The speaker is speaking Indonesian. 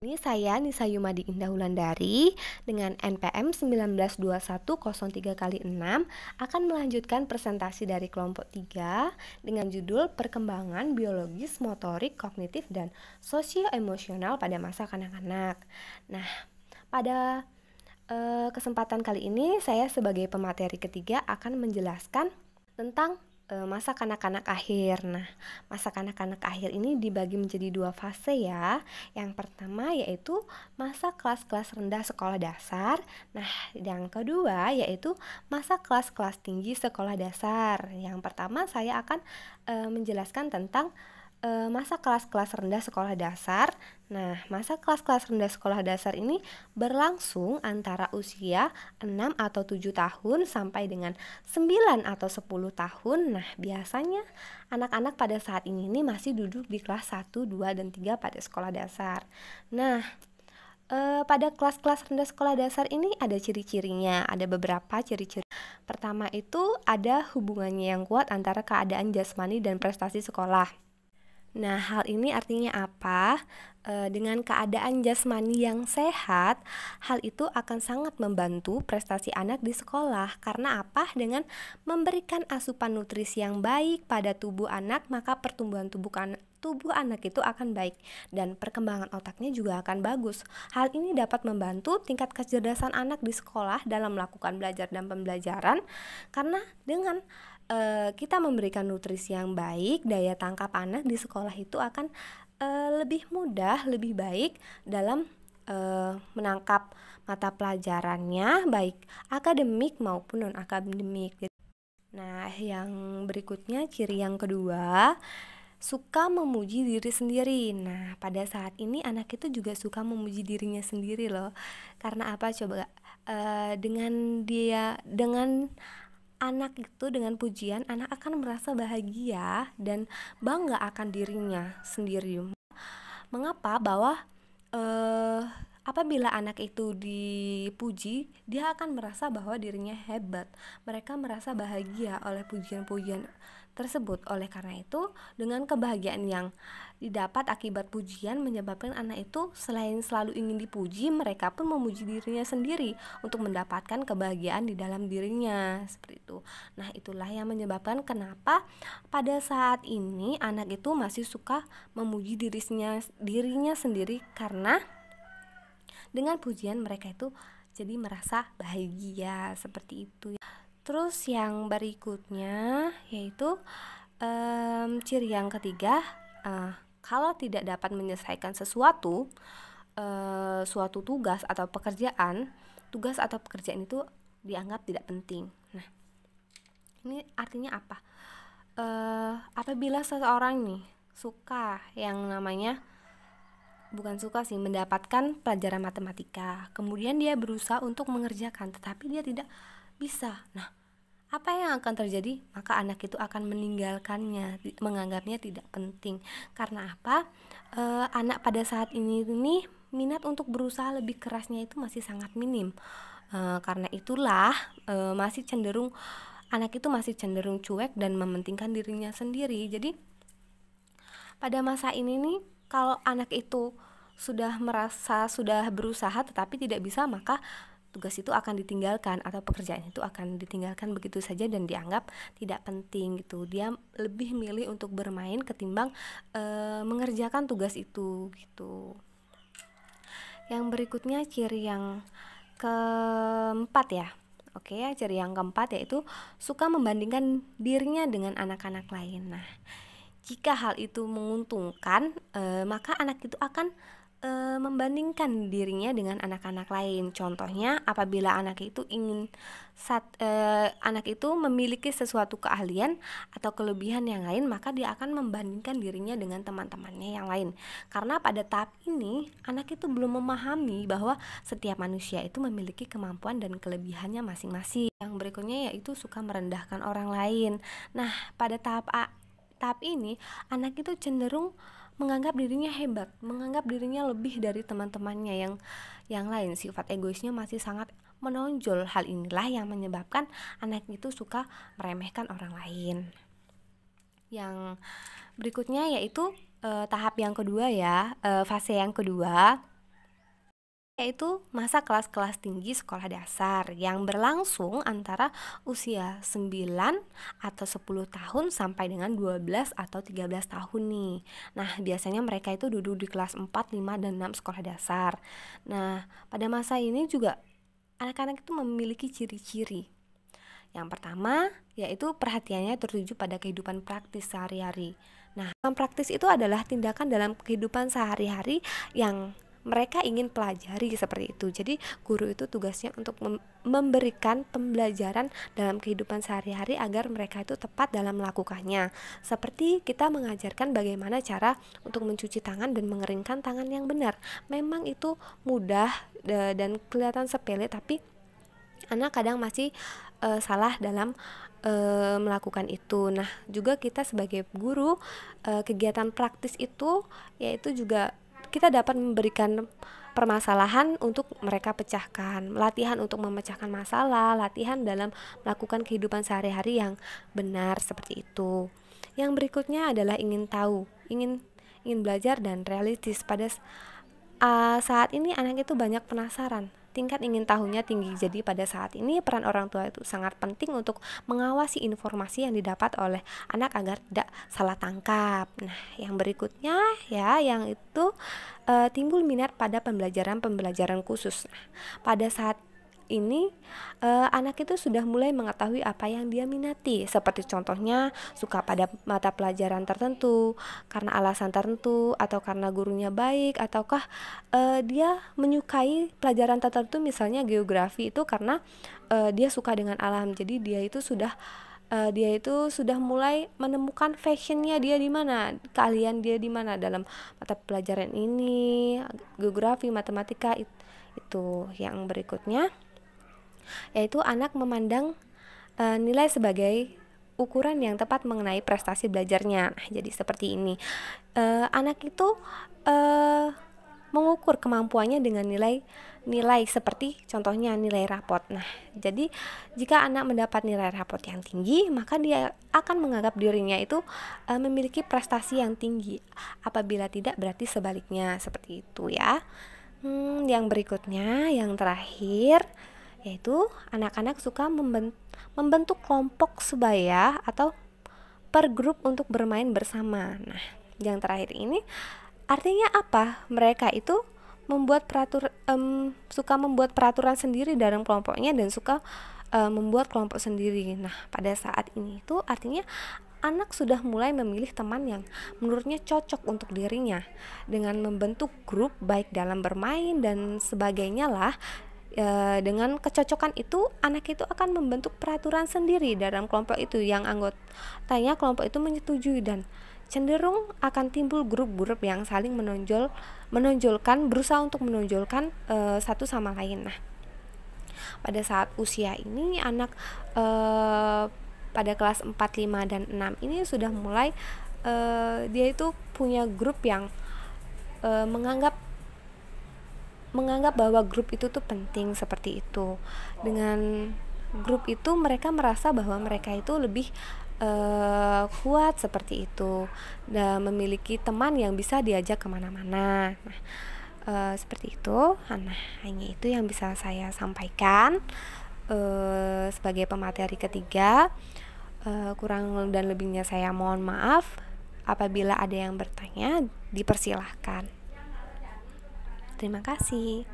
Ini saya Nisa Yumadi Indah Wulandari dengan NPM 192103x6 akan melanjutkan presentasi dari kelompok 3 dengan judul Perkembangan Biologis, Motorik, Kognitif, dan Sosio-Emosional pada masa kanak-kanak. Nah, pada kesempatan kali ini saya sebagai pemateri ketiga akan menjelaskan tentang masa kanak-kanak akhir. Nah, masa kanak-kanak akhir ini dibagi menjadi dua fase ya. Yang pertama yaitu masa kelas-kelas rendah sekolah dasar. Nah, yang kedua yaitu masa kelas-kelas tinggi sekolah dasar. Yang pertama saya akan menjelaskan tentang masa kelas-kelas rendah sekolah dasar. Nah, masa kelas-kelas rendah sekolah dasar ini berlangsung antara usia 6 atau 7 tahun sampai dengan 9 atau 10 tahun. Nah, biasanya anak-anak pada saat ini masih duduk di kelas 1, 2, dan 3 pada sekolah dasar. Nah, pada kelas-kelas rendah sekolah dasar ini ada ciri-cirinya, ada beberapa ciri-ciri. Pertama itu ada hubungannya yang kuat antara keadaan jasmani dan prestasi sekolah. Nah, hal ini artinya apa? Dengan keadaan jasmani yang sehat, hal itu akan sangat membantu prestasi anak di sekolah. Karena apa? Dengan memberikan asupan nutrisi yang baik pada tubuh anak, maka pertumbuhan tubuh anak itu akan baik dan perkembangan otaknya juga akan bagus. Hal ini dapat membantu tingkat kecerdasan anak di sekolah dalam melakukan belajar dan pembelajaran, karena dengan kita memberikan nutrisi yang baik, daya tangkap anak di sekolah itu akan lebih mudah, lebih baik dalam menangkap mata pelajarannya, baik akademik maupun non-akademik. Nah, yang berikutnya, ciri yang kedua, suka memuji diri sendiri. Nah, pada saat ini anak itu juga suka memuji dirinya sendiri loh. Karena apa coba? Dengan anak itu, dengan pujian, anak akan merasa bahagia dan bangga akan dirinya sendiri. Mengapa? Bahwa apabila anak itu dipuji, dia akan merasa bahwa dirinya hebat. Mereka merasa bahagia oleh pujian-pujian tersebut. Oleh karena itu, dengan kebahagiaan yang didapat akibat pujian menyebabkan anak itu selain selalu ingin dipuji, mereka pun memuji dirinya sendiri untuk mendapatkan kebahagiaan di dalam dirinya, seperti itu. Nah, itulah yang menyebabkan kenapa pada saat ini anak itu masih suka memuji dirinya sendiri, karena dengan pujian mereka itu jadi merasa bahagia, seperti itu. Terus yang berikutnya yaitu ciri yang ketiga, kalau tidak dapat menyelesaikan suatu tugas atau pekerjaan itu dianggap tidak penting. Nah, ini artinya apa? Apabila seseorang nih suka yang namanya mendapatkan pelajaran matematika, kemudian dia berusaha untuk mengerjakan tetapi dia tidak bisa. Nah, apa yang akan terjadi? Maka anak itu akan meninggalkannya, menganggapnya tidak penting. Karena apa? Anak pada saat ini minat untuk berusaha lebih kerasnya itu masih sangat minim. Karena itulah anak itu masih cenderung cuek dan mementingkan dirinya sendiri. Jadi pada masa ini kalau anak itu sudah berusaha tetapi tidak bisa, maka tugas itu akan ditinggalkan atau pekerjaan itu akan ditinggalkan begitu saja dan dianggap tidak penting gitu. Dia lebih milih untuk bermain ketimbang mengerjakan tugas itu gitu. Yang berikutnya ciri yang keempat ya. Oke, ciri yang keempat yaitu suka membandingkan dirinya dengan anak-anak lain. Nah, jika hal itu menguntungkan, maka anak itu akan membandingkan dirinya dengan anak-anak lain. Contohnya, apabila anak itu memiliki sesuatu keahlian atau kelebihan yang lain, maka dia akan membandingkan dirinya dengan teman-temannya yang lain. Karena pada tahap ini anak itu belum memahami bahwa setiap manusia itu memiliki kemampuan dan kelebihannya masing-masing. Yang berikutnya yaitu suka merendahkan orang lain. Nah, pada tahap ini anak itu cenderung menganggap dirinya hebat, menganggap dirinya lebih dari teman-temannya yang lain. Sifat egoisnya masih sangat menonjol. Hal inilah yang menyebabkan anak itu suka meremehkan orang lain. Yang berikutnya yaitu tahap yang kedua ya, fase yang kedua. yaitu masa kelas-kelas tinggi sekolah dasar yang berlangsung antara usia 9 atau 10 tahun sampai dengan 12 atau 13 tahun nih. Nah, biasanya mereka itu duduk di kelas 4, 5, dan 6 sekolah dasar. Nah, pada masa ini juga anak-anak itu memiliki ciri-ciri. Yang pertama, yaitu perhatiannya tertuju pada kehidupan praktis sehari-hari. Nah, praktis itu adalah tindakan dalam kehidupan sehari-hari yang mereka ingin pelajari seperti itu. Jadi guru itu tugasnya untuk memberikan pembelajaran dalam kehidupan sehari-hari agar mereka itu tepat dalam melakukannya. Seperti kita mengajarkan bagaimana cara untuk mencuci tangan dan mengeringkan tangan yang benar. Memang itu mudah dan kelihatan sepele, tapi anak kadang masih salah dalam melakukan itu. Nah, juga kita sebagai guru, kegiatan praktis itu yaitu juga kita dapat memberikan permasalahan untuk mereka pecahkan, latihan untuk memecahkan masalah, latihan dalam melakukan kehidupan sehari-hari yang benar seperti itu. Yang berikutnya adalah ingin tahu, ingin belajar dan realistis. Pada saat ini anak itu banyak penasaran, tingkat ingin tahunya tinggi. Jadi pada saat ini peran orang tua itu sangat penting untuk mengawasi informasi yang didapat oleh anak agar tidak salah tangkap. Nah, yang berikutnya ya, yang itu timbul minat pada pembelajaran khusus. Nah, pada saat ini anak itu sudah mulai mengetahui apa yang dia minati, seperti contohnya suka pada mata pelajaran tertentu karena alasan tertentu, atau karena gurunya baik, ataukah dia menyukai pelajaran tertentu, misalnya geografi itu karena dia suka dengan alam. Jadi dia itu sudah mulai menemukan fashionnya dia di mana, keahlian dia di mana dalam mata pelajaran ini, geografi, matematika itu. Yang berikutnya yaitu anak memandang nilai sebagai ukuran yang tepat mengenai prestasi belajarnya. Nah, jadi seperti ini, anak itu mengukur kemampuannya dengan nilai seperti contohnya nilai rapot. Nah, jadi jika anak mendapat nilai rapot yang tinggi, maka dia akan menganggap dirinya itu memiliki prestasi yang tinggi. Apabila tidak, berarti sebaliknya, seperti itu ya. Yang berikutnya, yang terakhir, yaitu anak-anak suka membentuk kelompok sebaya atau per grup untuk bermain bersama. Nah, yang terakhir ini artinya apa? Mereka itu suka membuat peraturan sendiri dalam kelompoknya dan suka membuat kelompok sendiri. Nah, pada saat ini itu artinya anak sudah mulai memilih teman yang menurutnya cocok untuk dirinya. Dengan membentuk grup baik dalam bermain dan sebagainya lah, dengan kecocokan itu anak itu akan membentuk peraturan sendiri dalam kelompok itu yang anggotanya kelompok itu menyetujui, dan cenderung akan timbul grup-grup yang saling berusaha untuk menonjolkan satu sama lain. Nah, pada saat usia ini anak pada kelas 4, 5, dan 6 ini sudah mulai dia itu punya grup yang menganggap bahwa grup itu tuh penting, seperti itu. Dengan grup itu mereka merasa bahwa mereka itu lebih kuat, seperti itu, dan memiliki teman yang bisa diajak kemana-mana. Nah, seperti itu. Nah, hanya itu yang bisa saya sampaikan sebagai pemateri ketiga. Kurang dan lebihnya saya mohon maaf. Apabila ada yang bertanya, dipersilahkan. Terima kasih.